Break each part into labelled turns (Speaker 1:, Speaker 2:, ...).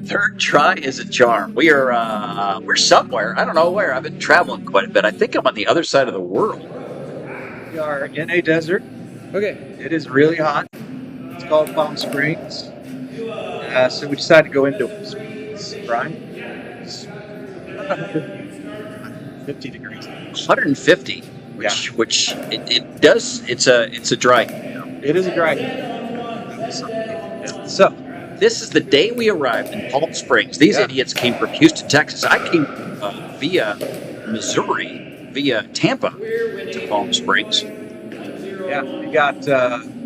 Speaker 1: Third try is a charm. We're somewhere. I don't know where. I've been traveling quite a bit. I think I'm on the other side of the world.
Speaker 2: We are in a desert.
Speaker 1: Okay.
Speaker 2: It is really hot. It's called Palm Springs. So we decided to go indoors. Brian? It's 150 degrees.
Speaker 1: 150, which it does. It's a dry.
Speaker 2: It is a dry. So
Speaker 1: this is the day we arrived in Palm Springs. These idiots came from Houston, Texas. I came via Missouri, via Tampa to Palm Springs.
Speaker 2: Yeah, we got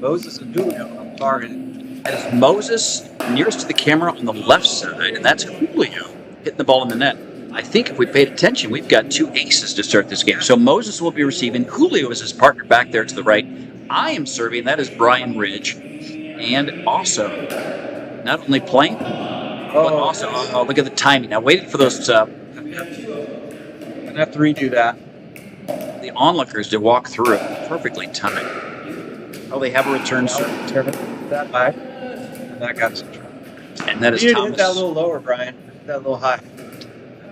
Speaker 2: Moses and Julio on the far end.
Speaker 1: That is Moses nearest to the camera on the left side, and that's Julio hitting the ball in the net. I think if we paid attention, we've got two aces to start this game. So Moses will be receiving. Julio is his partner back there to the right. I am serving. That is Brian Ridge. And also, not only playing, but also, look at the timing. Now, waiting for those.
Speaker 2: I'm going to have to redo that.
Speaker 1: The onlookers to walk through. Perfectly timed. Oh, they have a return serve.
Speaker 2: Turn it that high. And that got some trouble.
Speaker 1: And that is
Speaker 2: you
Speaker 1: Thomas.
Speaker 2: Hit that a little lower, Brian. Hit that a little high.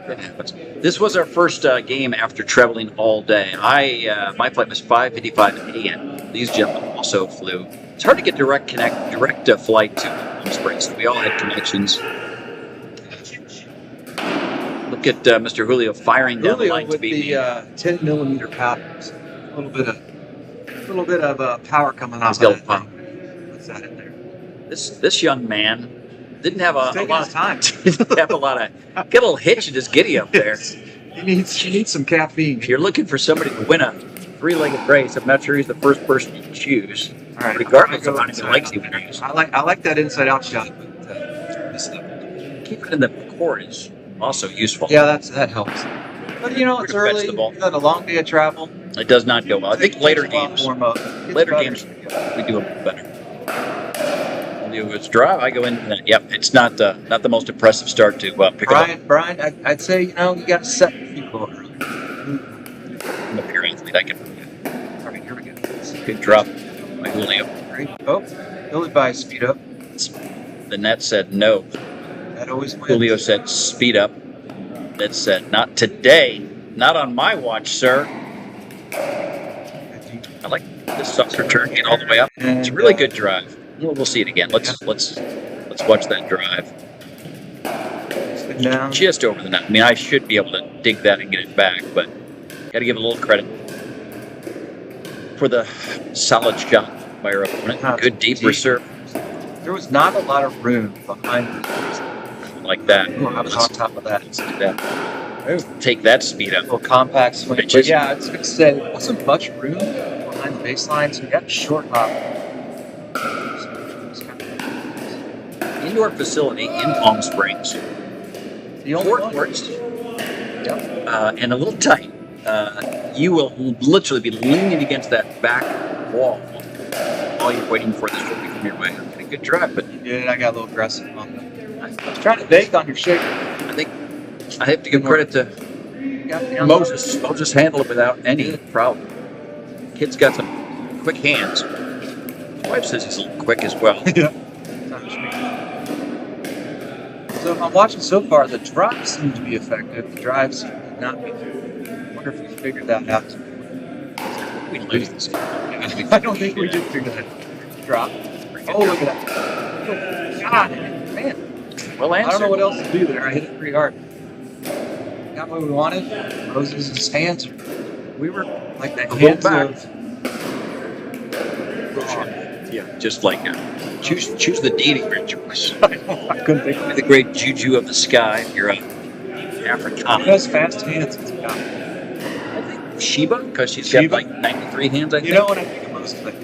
Speaker 1: That happens. This was our first game after traveling all day. My flight was 5:55 a.m. These gentlemen also flew. It's hard to get direct flight to Palm Springs. We all had connections. Look at Mr. Julio firing down the line
Speaker 2: with
Speaker 1: to beat
Speaker 2: the 10 millimeter paddles. A little bit of power coming off
Speaker 1: Still
Speaker 2: of that thing. What's that in there?
Speaker 1: This young man didn't have a lot of
Speaker 2: time.
Speaker 1: Didn't have a lot of get a little hitch in his giddy up there.
Speaker 2: He needs some caffeine.
Speaker 1: If you're looking for somebody to win a three-legged race, I'm not sure he's the first person you choose.
Speaker 2: All right,
Speaker 1: regardless of how many legs he wins.
Speaker 2: I like that inside-out shot, but
Speaker 1: keep it in the court is also useful.
Speaker 2: Yeah, that helps. But it's early. We've had a long day of travel.
Speaker 1: It does not go well. I think later games we do a bit better. It's drive. I go in. Yep, it's not the most impressive start to Pickleball.
Speaker 2: Brian, I'd say you got to set your feet a little early.
Speaker 1: I'm a pure athlete. I can.
Speaker 2: All right, here we go.
Speaker 1: Good drop by Julio.
Speaker 2: Great. Oh, Billy by speed up.
Speaker 1: The net said no.
Speaker 2: That always wins.
Speaker 1: Julio said speed up. That said not today. Not on my watch, sir. I like this soft return getting all the way up. It's a really good drive. We'll see it again. Let's watch that drive.
Speaker 2: Down.
Speaker 1: Just over the net. I mean, I should be able to dig that and get it back, but got to give a little credit for the solid shot by our opponent. Good deep reserve.
Speaker 2: There was not a lot of room behind the
Speaker 1: like that.
Speaker 2: On top of that.
Speaker 1: Let's do that. Take that speed up.
Speaker 2: A little compact swing. But yeah, it's good to say there wasn't much room behind the baseline, so you got a short hop.
Speaker 1: Indoor facility in Palm Springs.
Speaker 2: The only
Speaker 1: courts. And a little tight. You will literally be leaning against that back wall while you're waiting for this to come your way. A good drive, but
Speaker 2: you did. I got a little aggressive on that. I was trying to bake on your shaker.
Speaker 1: I think I have to give credit to Moses. Moses handled it without any problem. Kid's got some quick hands. His wife says he's a little quick as well.
Speaker 2: Yeah. So I'm watching so far, the drops seem to be effective. The drives seem to not be. I wonder if we figured that out.
Speaker 1: We lose this game.
Speaker 2: I don't think we did figure that drop. Oh, look at that. God, man.
Speaker 1: Well answered.
Speaker 2: I don't know what else to do there. I hit it pretty hard. Got what we wanted. Moses' hands. We were like the hands of...
Speaker 1: Yeah, just like choose the dating rituals.
Speaker 2: I couldn't think of
Speaker 1: the great juju of the sky. If you're Africana.
Speaker 2: He has fast hands. I
Speaker 1: think Sheba, because she's got like 93 hands. I think.
Speaker 2: You know what I think of most of that?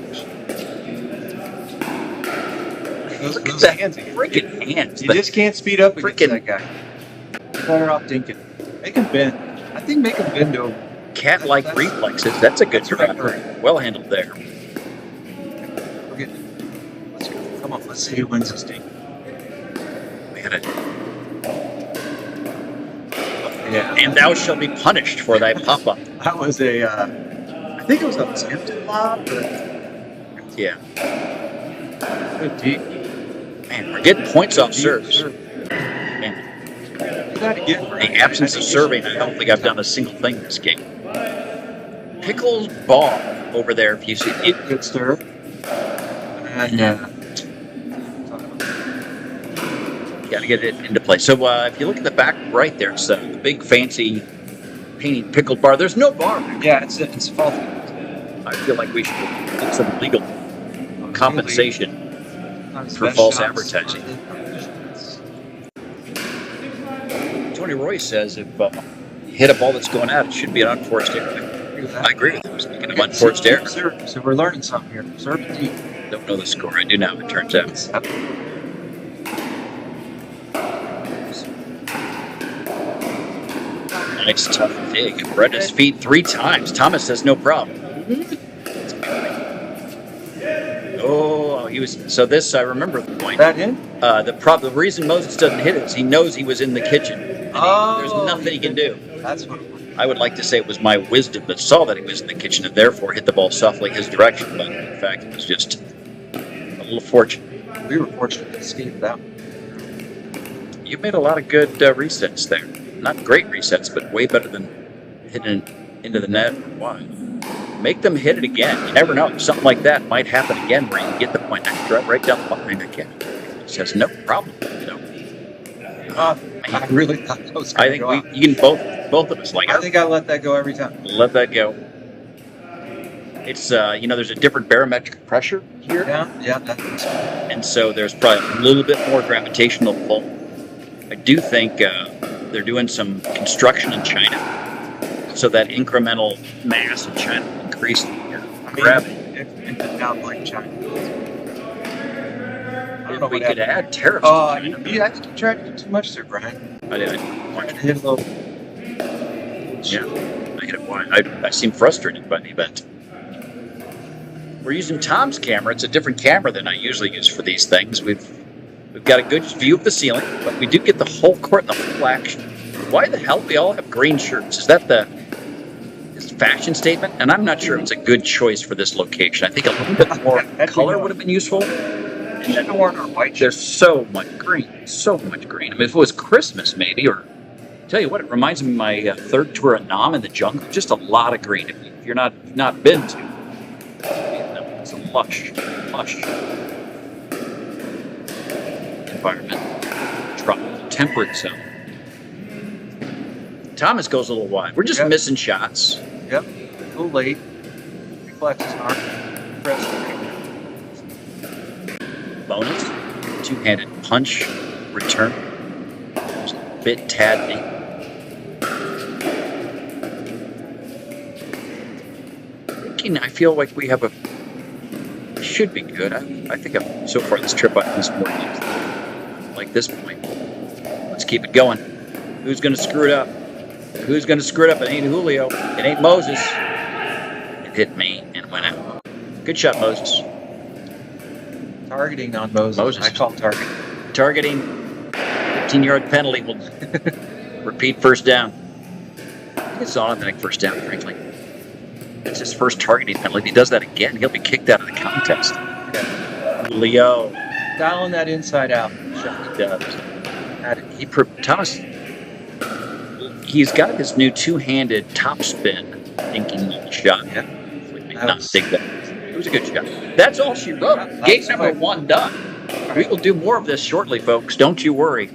Speaker 1: Look at that freaking hands.
Speaker 2: You just can't speed up against that guy. Better off dinking. Make him bend. I think make him bend over.
Speaker 1: Cat-like reflexes. That's a good drive. Well handled there.
Speaker 2: Let's go. Come on, let's see who wins this game.
Speaker 1: We had it. Yeah. And thou shalt be punished for thy pop-up.
Speaker 2: That was I think it was a attempted lob, but
Speaker 1: yeah.
Speaker 2: Good deep.
Speaker 1: Man, we're getting points off serves.
Speaker 2: Do that again.
Speaker 1: The absence of serving, I don't think I've done a single thing in this game. Pickleball over there, if you see it.
Speaker 2: Good stir. And
Speaker 1: Got to get it into play. So if you look at the back right there, it's the big fancy painting pickled bar. There's no bar.
Speaker 2: yeah, it's faulty.
Speaker 1: I feel like we should get some legal compensation for
Speaker 2: Best
Speaker 1: false
Speaker 2: shots.
Speaker 1: advertising. Tony Roy says if you hit a ball that's going out, it should be an unforced error. I agree with him. Speaking of unforced error,
Speaker 2: So we're learning something here. Serve and deep.
Speaker 1: don't know the score. I do now, it turns out. Nice tough dig. Brenda's feet 3 times. Thomas says no problem. Oh, he was. So this, I remember the point.
Speaker 2: That in?
Speaker 1: The reason Moses doesn't hit it is he knows he was in the kitchen. There's nothing he can do.
Speaker 2: That's what.
Speaker 1: I would like to say it was my wisdom that saw that he was in the kitchen and therefore hit the ball softly his direction, but in fact it was just a little fortunate.
Speaker 2: We were fortunate to escape that one.
Speaker 1: You made a lot of good resets there. Not great resets, but way better than hitting it into the net. Why? Make them hit it again. You never know. Something like that might happen again where you get the point right down the line again. He says no problem. You know.
Speaker 2: I really thought that was
Speaker 1: I
Speaker 2: going to
Speaker 1: think
Speaker 2: go out.
Speaker 1: you can both of us like
Speaker 2: I think I let that go every time.
Speaker 1: let that go. It's there's a different barometric pressure here,
Speaker 2: Yeah, that's
Speaker 1: and so there's probably a little bit more gravitational pull. I do think they're doing some construction in China, so that incremental mass in China will increase the gravity.
Speaker 2: It's not like China. I don't know
Speaker 1: We
Speaker 2: what
Speaker 1: could
Speaker 2: happened.
Speaker 1: add tariffs.
Speaker 2: Oh,
Speaker 1: to China.
Speaker 2: I think you tried to do too much there, Brian.
Speaker 1: I did.
Speaker 2: Tried to hit a little.
Speaker 1: Yeah, I hit it wide. I seem frustrated by the event. We're using Tom's camera. It's a different camera than I usually use for these things. We've got a good view of the ceiling, but we do get the whole court and the full action. Why the hell do we all have green shirts? Is that the fashion statement? And I'm not sure it's a good choice for this location. I think a little bit more color would have been useful.
Speaker 2: We should have worn our white
Speaker 1: There's
Speaker 2: shirts.
Speaker 1: so much green. So much green. I mean, if it was Christmas maybe, or tell you what, it reminds me of my third tour of Nam in the jungle. Just a lot of green. If you're not been to, it's a lush environment. Tropical, temperate zone. Thomas goes a little wide. We're just missing shots.
Speaker 2: Yep. A little late. Reflexes aren't pressed.
Speaker 1: Bonus. Two-handed punch. Return. Just a bit tad deep. I feel like we have should be good. I think so far this trip I missed more games like this point. Let's keep it going. Who's going to screw it up? Who's going to screw it up? It ain't Julio. It ain't Moses. It hit me and went out. Good shot, Moses.
Speaker 2: Targeting on Moses. I call targeting.
Speaker 1: Targeting. 15-yard penalty will repeat first down. I think it's an automatic first down, frankly. It's his first targeting penalty. If he does that again, he'll be kicked out of the contest. Julio.
Speaker 2: Dialing that inside out.
Speaker 1: He does. Thomas, he's got his new two-handed topspin thinking shot.
Speaker 2: Yeah.
Speaker 1: Not dig that. It was a good shot. That's all she wrote. Gate number 1 done. We will do more of this shortly, folks. Don't you worry.